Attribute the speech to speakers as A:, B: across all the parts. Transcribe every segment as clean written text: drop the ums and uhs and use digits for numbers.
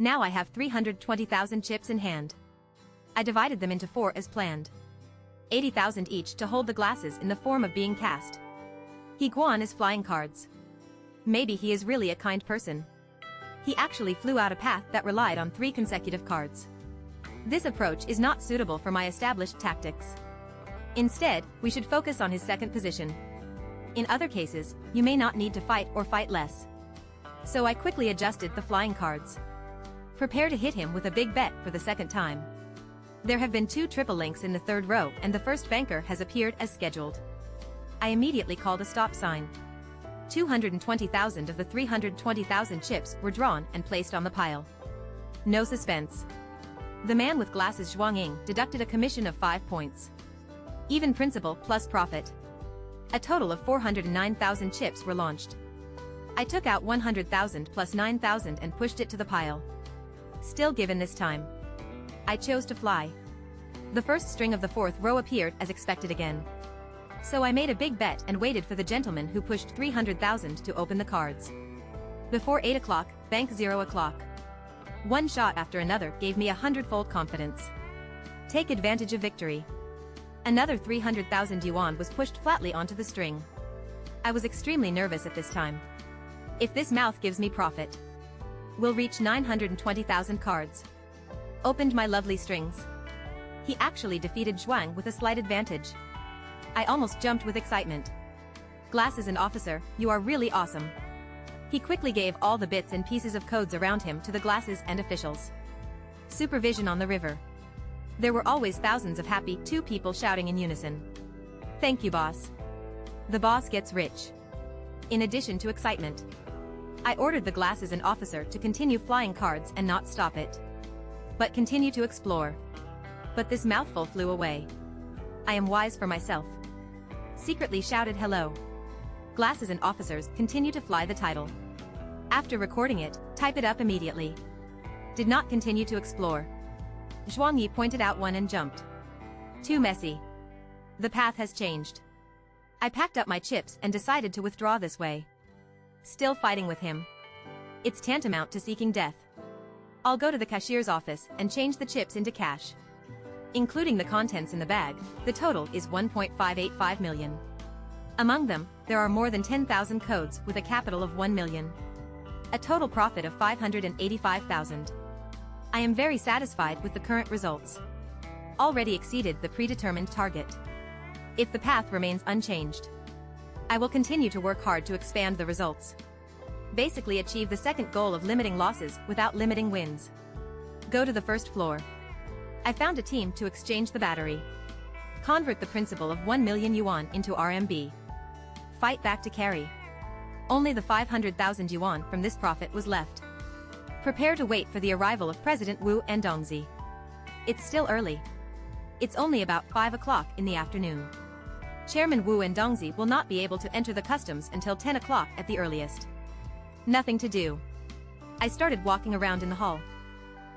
A: Now I have 320,000 chips in hand. I divided them into 4 as planned. 80,000 each to hold the glasses in the form of being cast. Higuan is flying cards. Maybe he is really a kind person. He actually flew out a path that relied on 3 consecutive cards. This approach is not suitable for my established tactics. Instead, we should focus on his second position. In other cases, you may not need to fight or fight less. So I quickly adjusted the flying cards. Prepare to hit him with a big bet for the second time. There have been 2 triple links in the third row and the first banker has appeared as scheduled. I immediately called a stop sign. 220,000 of the 320,000 chips were drawn and placed on the pile. No suspense. The man with glasses Zhuang Ying deducted a commission of 5 points. Even principal plus profit. A total of 409,000 chips were launched. I took out 100,000 plus 9,000 and pushed it to the pile. Still given this time. I chose to fly. The first string of the fourth row appeared as expected again. So I made a big bet and waited for the gentleman who pushed 300,000 to open the cards. Before 8 o'clock, bank 0 o'clock. One shot after another gave me 100-fold confidence. Take advantage of victory. Another 300,000 yuan was pushed flatly onto the string. I was extremely nervous at this time. If this mouth gives me profit, we'll reach 920,000 cards. Opened my lovely strings. He actually defeated Zhuang with a slight advantage. I almost jumped with excitement. Glasses and officer, you are really awesome. He quickly gave all the bits and pieces of codes around him to the glasses and officials. Supervision on the river. There were always thousands of happy 2 people shouting in unison. Thank you, boss. The boss gets rich. In addition to excitement, I ordered the glasses and officer to continue flying cards and not stop it, but continue to explore. But this mouthful flew away. I am wise for myself. Secretly shouted hello. Glasses and officers continue to fly the title. After recording it, type it up immediately. Did not continue to explore. Zhuang Yi pointed out 1 and jumped. Too messy. The path has changed. I packed up my chips and decided to withdraw this way. Still fighting with him. It's tantamount to seeking death. I'll go to the cashier's office and change the chips into cash. Including the contents in the bag, the total is 1.585 million. Among them, there are more than 10,000 codes with a capital of 1 million. A total profit of 585,000. I am very satisfied with the current results. Already exceeded the predetermined target. If the path remains unchanged, I will continue to work hard to expand the results. Basically achieve the second goal of limiting losses without limiting wins. Go to the first floor. I found a team to exchange the battery. Convert the principal of 1 million yuan into RMB. Fight back to carry. Only the 500,000 yuan from this profit was left. Prepare to wait for the arrival of President Wu and Dongzi. It's still early. It's only about 5 o'clock in the afternoon. Chairman Wu and Dongzi will not be able to enter the customs until 10 o'clock at the earliest. Nothing to do. I started walking around in the hall.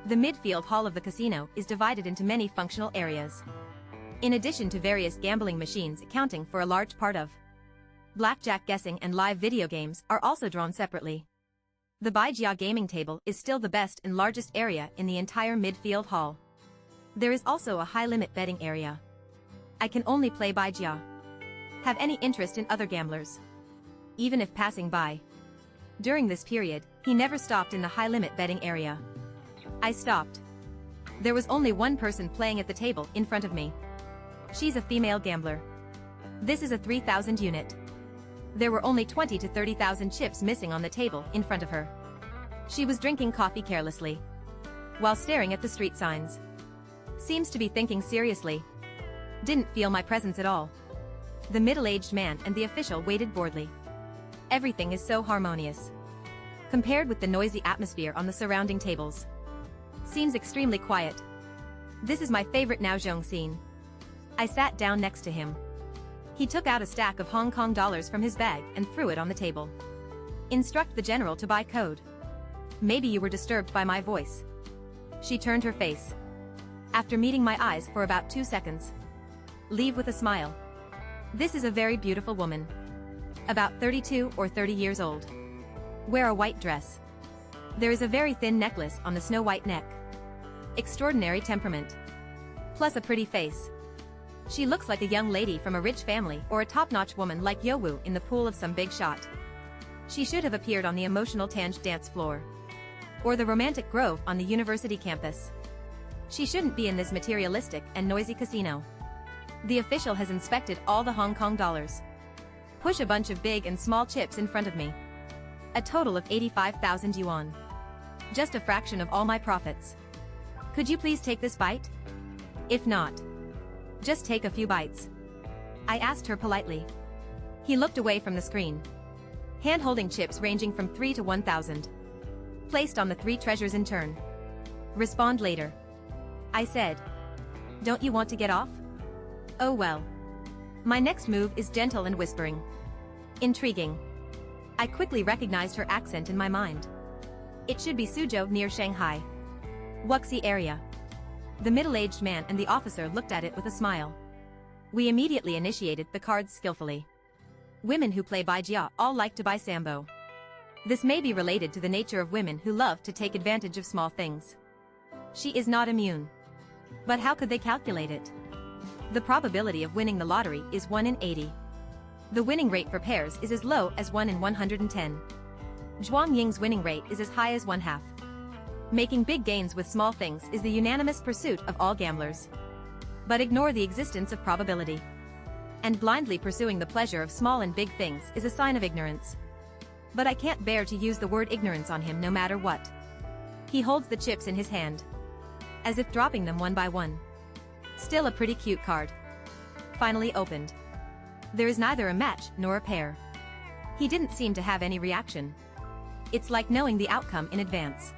A: The midfield hall of the casino is divided into many functional areas. In addition to various gambling machines accounting for a large part of blackjack guessing and live video games are also drawn separately. The Baijia gaming table is still the best and largest area in the entire midfield hall. There is also a high-limit betting area. I can only play Baijia. Have any interest in other gamblers, even if passing by. During this period, he never stopped in the high-limit betting area. I stopped. There was only one person playing at the table in front of me. She's a female gambler. This is a 3,000 unit. There were only 20 to 30,000 chips missing on the table in front of her. She was drinking coffee carelessly, while staring at the street signs. Seems to be thinking seriously. Didn't feel my presence at all. The middle-aged man and the official waited boredly. Everything is so harmonious, compared with the noisy atmosphere on the surrounding tables. Seems extremely quiet. This is my favorite Naozhong scene. I sat down next to him. He took out a stack of Hong Kong dollars from his bag and threw it on the table. Instruct the general to buy code. Maybe you were disturbed by my voice. She turned her face. After meeting my eyes for about 2 seconds. Leave with a smile. This is a very beautiful woman. About 32 or 30 years old. Wear a white dress. There is a very thin necklace on the snow-white neck. Extraordinary temperament. Plus a pretty face. She looks like a young lady from a rich family or a top-notch woman like Yowoo in the pool of some big shot. She should have appeared on the emotional Tange dance floor. Or the romantic grove on the university campus. She shouldn't be in this materialistic and noisy casino. The official has inspected all the Hong Kong dollars. Push a bunch of big and small chips in front of me. A total of 85,000 yuan. Just a fraction of all my profits. Could you please take this bite? If not, just take a few bites. I asked her politely. He looked away from the screen. Hand-holding chips ranging from 3 to 1,000. Placed on the 3 treasures in turn. Respond later. I said. Don't you want to get off? Oh well. My next move is gentle and whispering. Intriguing. I quickly recognized her accent in my mind. It should be Suzhou near Shanghai. Wuxi area. The middle-aged man and the officer looked at it with a smile. We immediately initiated the cards skillfully. Women who play Baijia all like to buy Sambo. This may be related to the nature of women who love to take advantage of small things. She is not immune. But how could they calculate it? The probability of winning the lottery is 1 in 80. The winning rate for pairs is as low as 1 in 110. Zhuang Ying's winning rate is as high as 1/2. Making big gains with small things is the unanimous pursuit of all gamblers. But ignore the existence of probability. And blindly pursuing the pleasure of small and big things is a sign of ignorance. But I can't bear to use the word ignorance on him no matter what. He holds the chips in his hand. As if dropping them one by one. Still a pretty cute card. Finally opened. There is neither a match nor a pair. He didn't seem to have any reaction. It's like knowing the outcome in advance.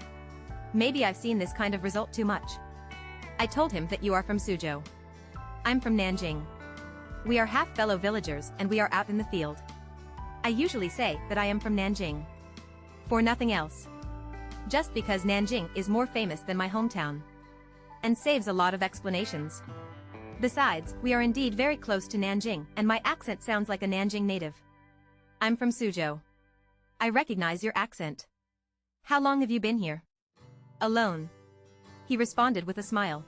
A: Maybe I've seen this kind of result too much. I told him that you are from Suzhou. I'm from Nanjing. We are half fellow villagers and we are out in the field. I usually say that I am from Nanjing. For nothing else. Just because Nanjing is more famous than my hometown. And saves a lot of explanations. Besides, we are indeed very close to Nanjing and my accent sounds like a Nanjing native. I'm from Suzhou. I recognize your accent. How long have you been here? Alone. He responded with a smile.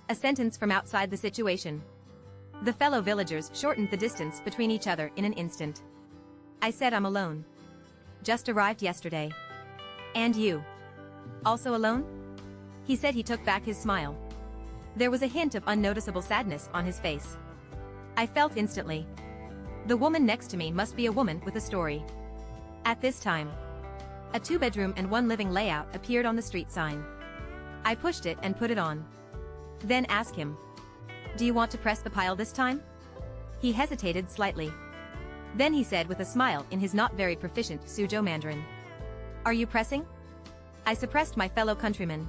A: A sentence from outside the situation. The fellow villagers shortened the distance between each other in an instant. I said I'm alone. Just arrived yesterday. And you? Also alone? He said he took back his smile. There was a hint of unnoticeable sadness on his face. I felt instantly. The woman next to me must be a woman with a story. At this time, a 2-bedroom and 1 living layout appeared on the street sign. I pushed it and put it on. Then asked him. Do you want to press the pile this time? He hesitated slightly. Then he said with a smile in his not very proficient Suzhou Mandarin. Are you pressing? I suppressed my fellow countryman.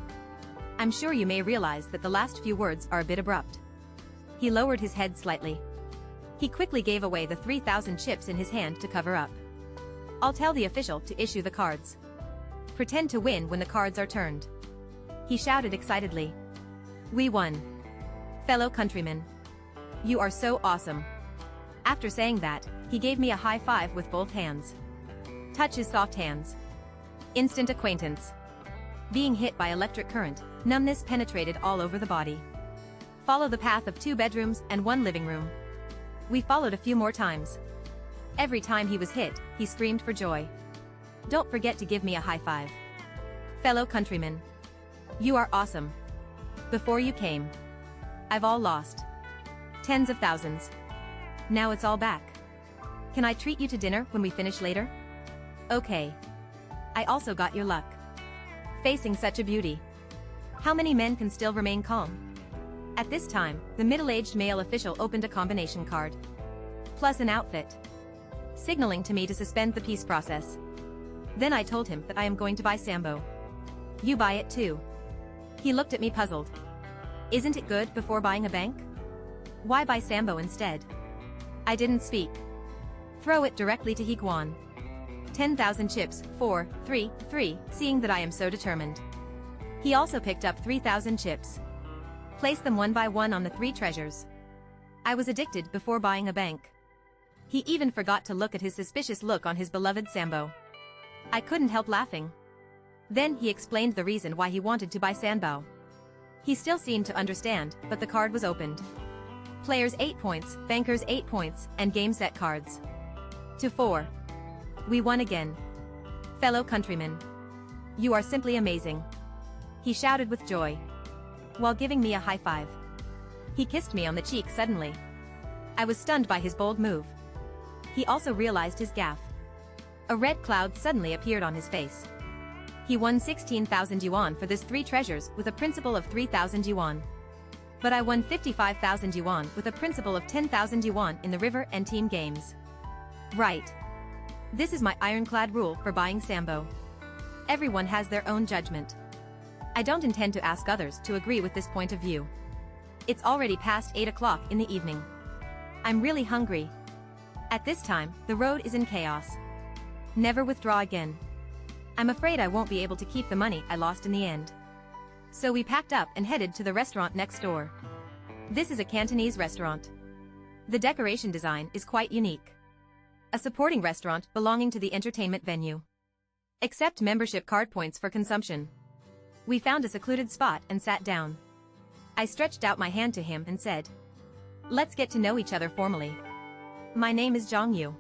A: I'm sure you may realize that the last few words are a bit abrupt. He lowered his head slightly. He quickly gave away the 3,000 chips in his hand to cover up. I'll tell the official to issue the cards. Pretend to win when the cards are turned. He shouted excitedly. We won. Fellow countrymen. You are so awesome. After saying that, he gave me a high five with both hands. Touch his soft hands. Instant acquaintance. Being hit by electric current, numbness penetrated all over the body. Follow the path of 2 bedrooms and 1 living room. We followed a few more times. Every time he was hit, he screamed for joy. Don't forget to give me a high five. Fellow countrymen. You are awesome. Before you came, I've all lost. Tens of thousands. Now it's all back. Can I treat you to dinner when we finish later? Okay. I also got your luck. Facing such a beauty. How many men can still remain calm? At this time, the middle-aged male official opened a combination card. Plus an outfit. Signaling to me to suspend the peace process. Then I told him that I am going to buy Sambo. You buy it too. He looked at me puzzled. Isn't it good before buying a bank? Why buy Sambo instead? I didn't speak. Throw it directly to Higuan. 10,000 chips, 4, 3, 3, seeing that I am so determined. He also picked up 3,000 chips. Placed them one by one on the 3 treasures. I was addicted before buying a bank. He even forgot to look at his suspicious look on his beloved Sambo. I couldn't help laughing. Then he explained the reason why he wanted to buy Sanbao. He still seemed to understand, but the card was opened. Players 8 points, bankers 8 points, and game set cards. To 4. We won again. Fellow countrymen. You are simply amazing. He shouted with joy, while giving me a high five. He kissed me on the cheek suddenly. I was stunned by his bold move. He also realized his gaffe. A red cloud suddenly appeared on his face. He won 16,000 yuan for this 3 treasures with a principal of 3,000 yuan. But I won 55,000 yuan with a principal of 10,000 yuan in the river and team games. Right. This is my ironclad rule for buying Sambo. Everyone has their own judgment. I don't intend to ask others to agree with this point of view. It's already past 8 o'clock in the evening. I'm really hungry. At this time, the road is in chaos. Never withdraw again. I'm afraid I won't be able to keep the money I lost in the end. So we packed up and headed to the restaurant next door. This is a Cantonese restaurant. The decoration design is quite unique. A supporting restaurant belonging to the entertainment venue. Accept membership card points for consumption. We found a secluded spot and sat down. I stretched out my hand to him and said, "Let's get to know each other formally. My name is Zhang Yu.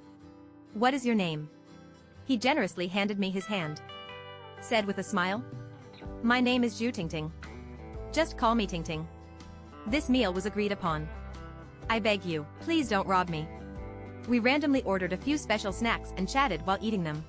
A: What is your name?" He generously handed me his hand. Said with a smile, "My name is Zhu Tingting. Just call me Tingting." This meal was agreed upon. I beg you, please don't rob me. We randomly ordered a few special snacks and chatted while eating them.